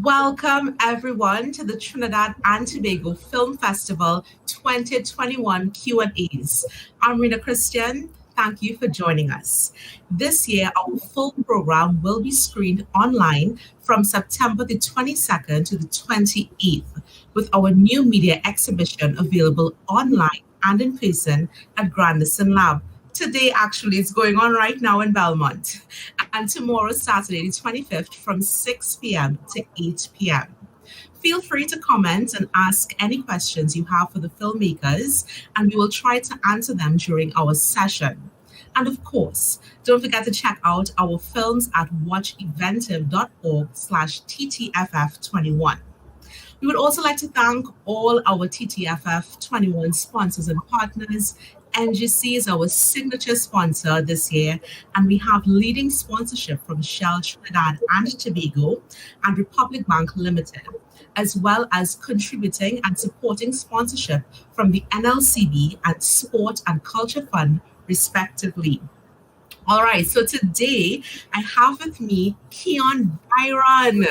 Welcome everyone to the Trinidad and Tobago Film Festival 2021 Q&As. I'm Rena Christian. Thank you for joining us. This year, our full program will be screened online from September the 22nd to the 28th, with our new media exhibition available online and in person at Grandison Lab. Today, actually, is going on right now in Belmont, and tomorrow, Saturday, the 25th, from 6 p.m. to 8 p.m. Feel free to comment and ask any questions you have for the filmmakers, and we will try to answer them during our session. And of course, don't forget to check out our films at watcheventive.org/ttff21. We would also like to thank all our TTFF 21 sponsors and partners. NGC is our signature sponsor this year, and we have leading sponsorship from Shell Trinidad and Tobago and Republic Bank Limited, as well as contributing and supporting sponsorship from the NLCB and Sport and Culture Fund, respectively. All right, so today I have with me Keyon Byron.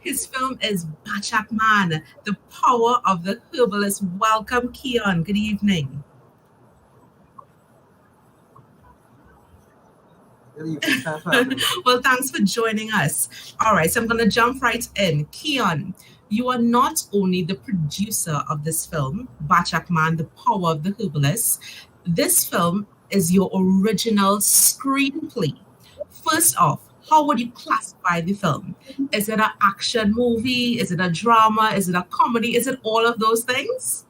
His film is BATCHACK Man, The Power of the Herbalist. Welcome, Keyon. Good evening. Well, thanks for joining us. All right, so I'm going to jump right in. Keyon, you are not only the producer of this film, BATCHACK Man, The Power of the Herbalist. This film is your original screenplay. First off, how would you classify the film? Is it an action movie? Is it a drama? Is it a comedy? Is it all of those things?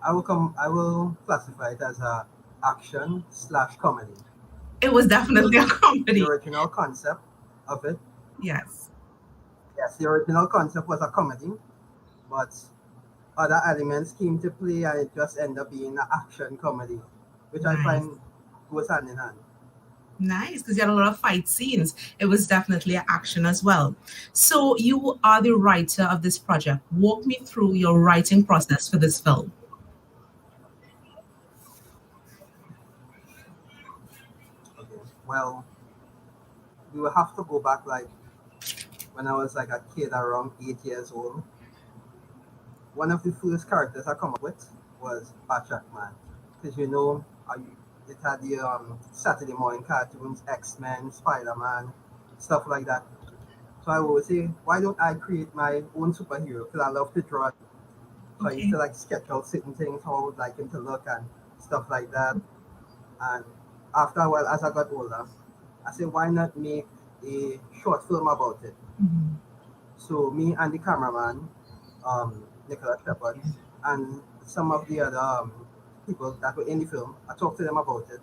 I will classify it as a action/comedy. It was definitely a comedy. The original concept of it. Yes. Yes, the original concept was a comedy, but other elements came to play and it just ended up being an action comedy, which I find goes hand in hand. Nice, because you had a lot of fight scenes. It was definitely an action as well. So you are the writer of this project. Walk me through your writing process for this film. Well, we will have to go back like when I was like a kid around 8 years old. One of the first characters I come up with was BATCHACK Man, because it had the Saturday morning cartoons, X-Men, Spider-Man, stuff like that. So I always say, why don't I create my own superhero? Because I love to draw. So I used to like sketch out certain things, how I would like him to look and stuff like that. And after a while, as I got older, I said, why not make a short film about it? Mm-hmm. So me and the cameraman, Nicholas Shepard, and some of the other people that were in the film, I talked to them about it,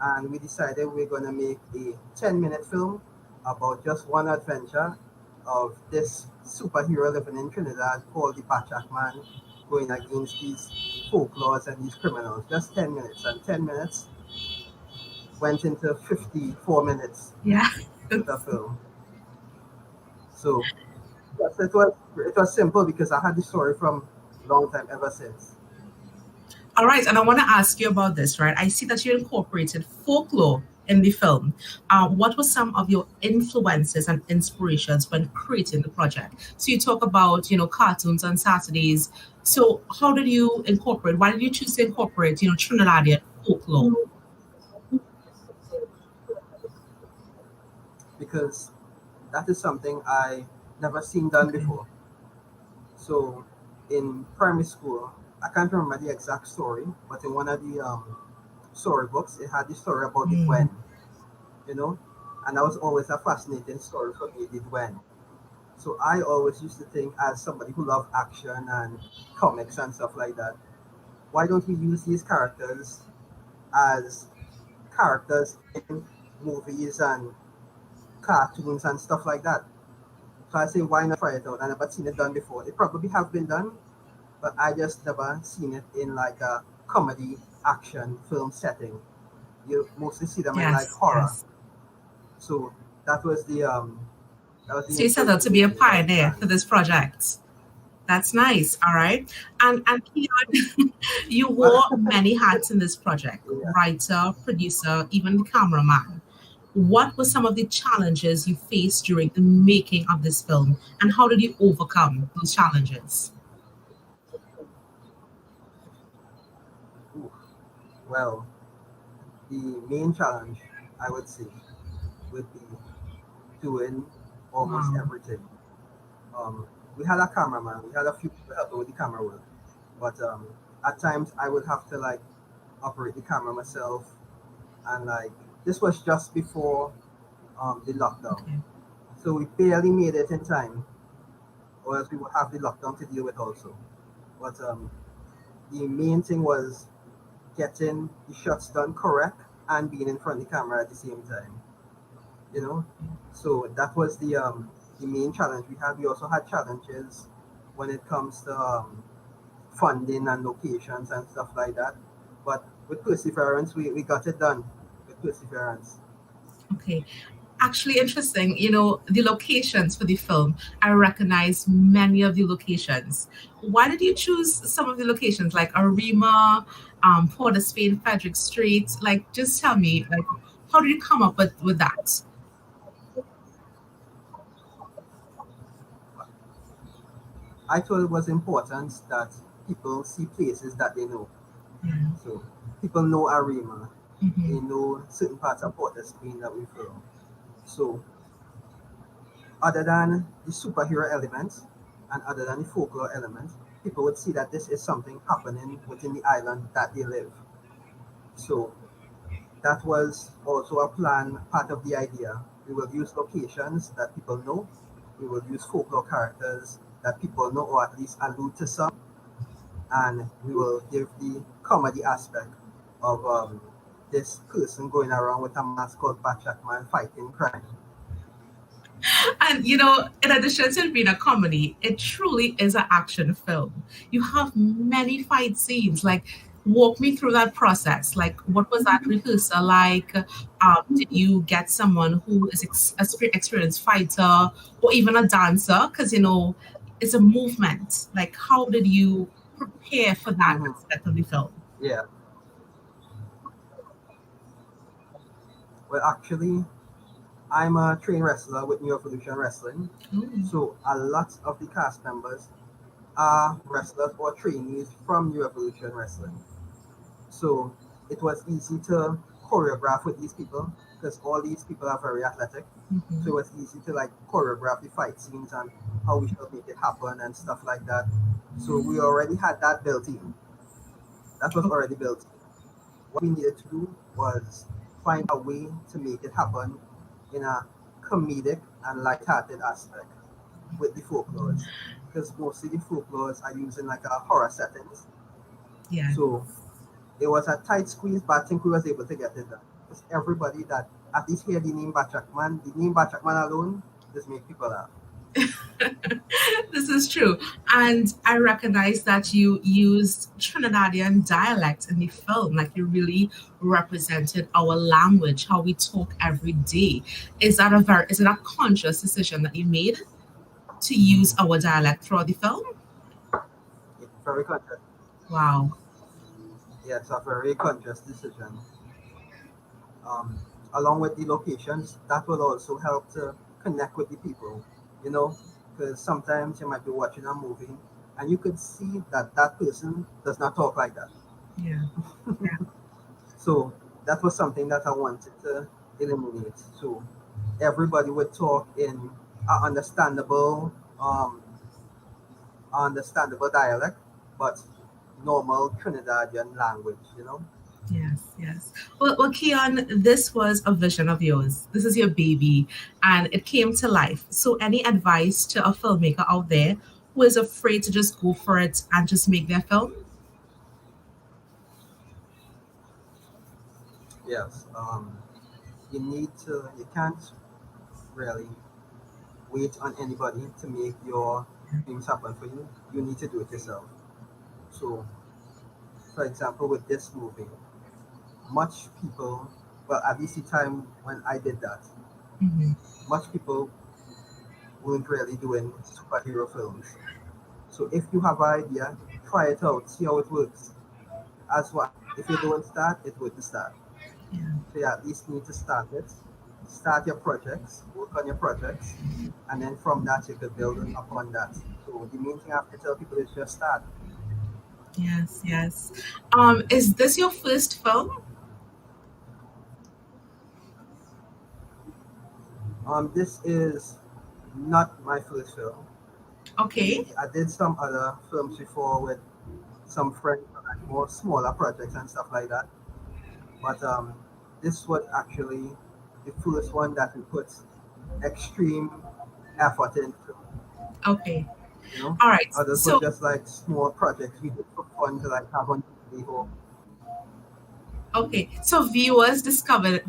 and we decided we're going to make a 10-minute film about just one adventure of this superhero living in Trinidad called the BATCHACK Man, going against these folklores and these criminals. Just 10 minutes, and 10 minutes went into 54 minutes. Yeah. The film. So yes, it was simple because I had the story from a long time ever since. All right, and I want to ask you about this, right? I see that you incorporated folklore in the film. What were some of your influences and inspirations when creating the project? So you talk about, cartoons on Saturdays. So how did you incorporate? Why did you choose to incorporate, Trinidadian folklore? Because that is something I never seen done before. So in primary school, I can't remember the exact story, but in one of the storybooks, it had the story about the Gwen, and that was always a fascinating story for me, the Gwen. So I always used to think, as somebody who loved action and comics and stuff like that, why don't we use these characters as characters in movies and cartoons and stuff like that? So I say, why not try it out? I never seen it done before. It probably have been done, but I just never seen it in like a comedy action film setting. You mostly see them in like horror. Yes. So that was the So you set out to be a pioneer for this project. That's nice. All right. And Keyon, you wore many hats in this project: writer, producer, even the cameraman. what were some of the challenges you faced during the making of this film, and how did you overcome those challenges? Ooh, well, the main challenge I would say would be doing almost Wow. everything. Um, we had a cameraman, we had a few people helping with the camera work, but at times I would have to like operate the camera myself, and like this was just before the lockdown, Okay. so we barely made it in time, or else we would have the lockdown to deal with also. But the main thing was getting the shots done correct and being in front of the camera at the same time. You know, so that was the main challenge we had. We also had challenges when it comes to funding and locations and stuff like that. But with perseverance, we got it done with perseverance. Okay. Actually, interesting. The locations for the film, I recognize many of the locations. Why did you choose some of the locations like Arima, Port of Spain, Frederick Street? Like, just tell me, like, how did you come up with that? I thought it was important that people see places that they know. Yeah. So people know Arima, Hmm. they know certain parts of Port of Spain that we film. So other than the superhero element and other than the folklore element, people would see that this is something happening within the island that they live. So that was also a plan, part of the idea. We will use locations that people know. We will use folklore characters that people know or at least allude to some. And we will give the comedy aspect of this person going around with a mask called BATCHACK Man fighting crime. And in addition to it being a comedy, it truly is an action film. You have many fight scenes. Like, walk me through that process. Like, what was that rehearsal like? Did you get someone who is experienced fighter or even a dancer? Because it's a movement. Like, how did you prepare for that Hmm. aspect of the film? Yeah. Well, actually, I'm a trained wrestler with New Evolution Wrestling. Oh, So a lot of the cast members are wrestlers or trainees from New Evolution Wrestling. So it was easy to choreograph with these people because all these people are very athletic. So it mhm. was easy to like choreograph the fight scenes and how we should make it happen and stuff like that. So we already had that built in. That was already built in. What we needed to do was find a way to make it happen in a comedic and light-hearted aspect with the folklores. Because mostly the folklores are using like a horror settings. Yeah. So it was a tight squeeze, but I think we was able to get it done. Because everybody that at least hear the name BATCHACK Man, the name BATCHACK Man alone just make people laugh. This is true. And I recognize that you used Trinidadian dialect in the film. Like, you really represented our language, how we talk every day. Is it a conscious decision that you made to use our dialect throughout the film? It's very conscious. Wow. Yeah, it's a very conscious decision. Um, Along with the locations, that will also help to connect with the people, you know, because sometimes you might be watching a movie and you could see that that person does not talk like that. Yeah. Yeah. So that was something that I wanted to eliminate. So everybody would talk in a um, understandable dialect, but normal Trinidadian language, you know. Yes, yes. Well, Keon, this was a vision of yours. This is your baby, and it came to life. So, any advice to a filmmaker out there who is afraid to just go for it and just make their film? Yes. You can't really wait on anybody to make your dreams happen for you. You need to do it yourself. So, for example, with this movie, much people, well, at least the time when I did that, Hmm. much people weren't really doing superhero films. So, if you have an idea, try it out, see how it works. As what if you don't start, it wouldn't start. Yeah. So, you at least need to start it, start your projects, work on your projects, and then from that you could build upon that. So the main thing I have to tell people is just start. Yes, yes. Is this your first film? This is not my first film. Okay. I did some other films before with some friends, like more smaller projects and stuff like that. But this was actually the first one that we put extreme effort into. Okay. You know, All right. others were So just like small projects we did for fun to like have on TV home. okay, so viewers discovering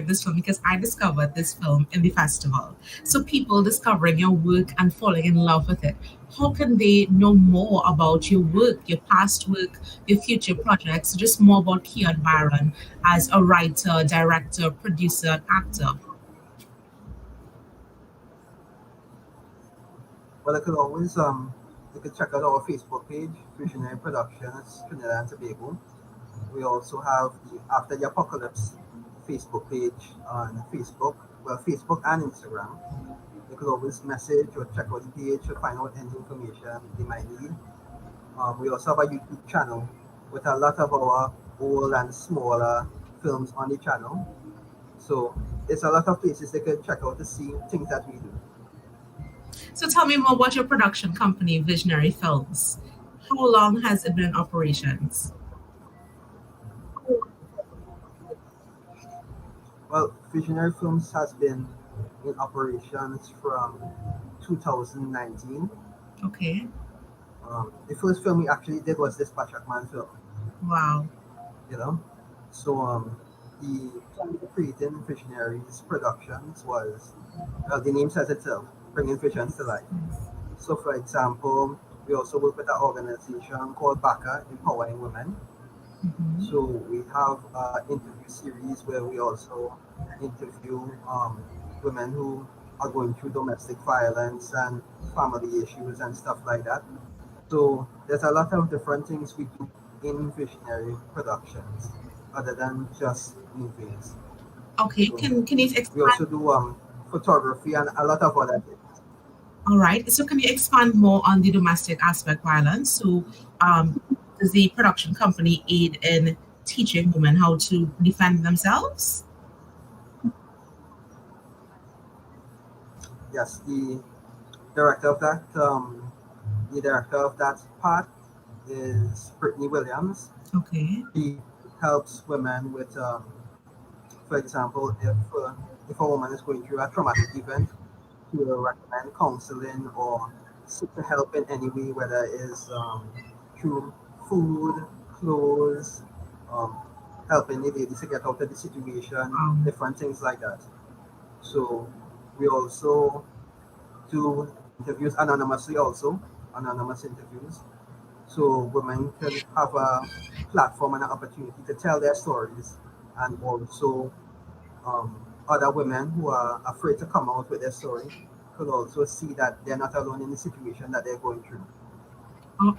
this film because I discovered this film in the festival. So people discovering your work and falling in love with it. How can they know more about your work, your past work, your future projects, just more about Keyon Byron as a writer, director, producer, and actor? Well, you could check out our Facebook page, Visionary Productions, Trinidad and Tobago. We also have the After the Apocalypse Facebook page on Facebook, well, Facebook and Instagram. You could always message or check out the page to find out any information they might need. We also have a YouTube channel with a lot of our old and smaller films on the channel. So it's a lot of places they can check out to see things that we do. So tell me more about your production company, Visionary Films. How long has it been in operations? Well, Visionary Films has been in operations from 2019. Okay. The first film we actually did was this BATCHACK Man film, Wow. you know. So the plan for creating Visionaries Productions was, well, the name says itself, bringing visions to life. So, for example, we also work with an organization called BACA, Empowering Women. Mhm. So we have an interview series where we also interview women who are going through domestic violence and family issues and stuff like that. So there's a lot of different things we do in Visionary Productions other than just movies. Okay. So Can you we expand? also do photography and a lot of other things. All right. So can you expand more on the domestic aspect violence? So um, does the production company aid in teaching women how to defend themselves? Yes, director of that the director of that part is Brittany Williams. Okay. She helps women with, for example, if a woman is going through a traumatic event, she will recommend counseling or seek help in any way, whether it is through food, clothes, um, helping the ladies to get out of the situation, Um, different things like that. So we also do interviews anonymously, also anonymous interviews, so women can have a platform and an opportunity to tell their stories, and also other women who are afraid to come out with their story could also see that they're not alone in the situation that they're going through.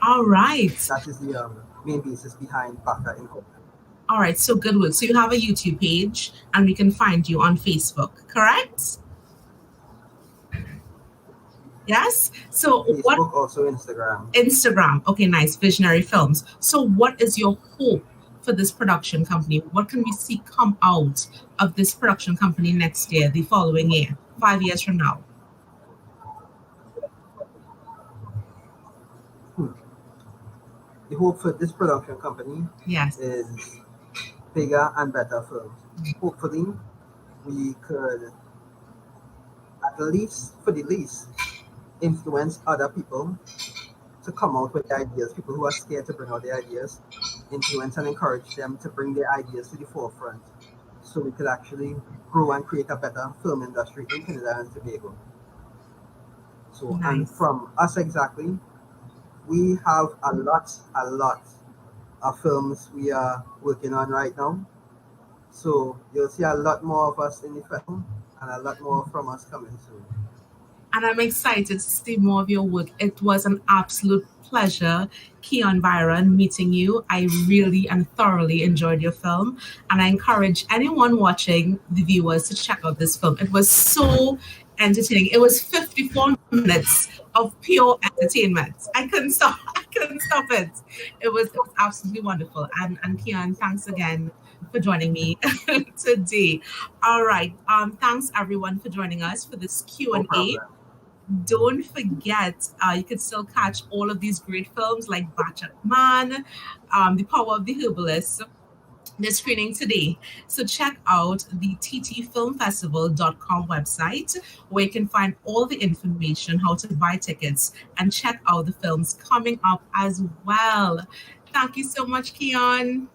all right. That is the main basis behind BACA Incorporated. All right. So good work. So you have a YouTube page and we can find you on Facebook, correct? Yes. So what Facebook, also Instagram. Instagram? Okay, nice. Visionary Films. So what is your hope for this production company? What can we see come out of this production company next year, the following year, 5 years from now? Hmm. The hope for this production company Yes. is bigger and better films. Hopefully, we could, at least for the least, influence other people to come out with ideas, people who are scared to bring out their ideas, influence and encourage them to bring their ideas to the forefront so we could actually grow and create a better film industry in Trinidad and Tobago. So, and Nice. from us exactly, we have a lot of films we are working on right now. So you'll see a lot more of us in the film and a lot more from us coming soon. and I'm excited to see more of your work. It was an absolute pleasure, Keyon Byron, meeting you. I really and thoroughly enjoyed your film, and I encourage anyone watching, the viewers, to check out this film. It was so entertaining. It was 54 minutes of pure entertainment. I couldn't stop. I couldn't stop it. It was absolutely wonderful. And Keyon, thanks again for joining me today. All right. Thanks everyone for joining us for this No Q&A. problem. Don't forget, you can still catch all of these great films like BATCHACK Man, The Power of the Herbalist. They're screening today. So check out the ttfilmfestival.com website where you can find all the information, how to buy tickets, and check out the films coming up as well. Thank you so much, Keyon.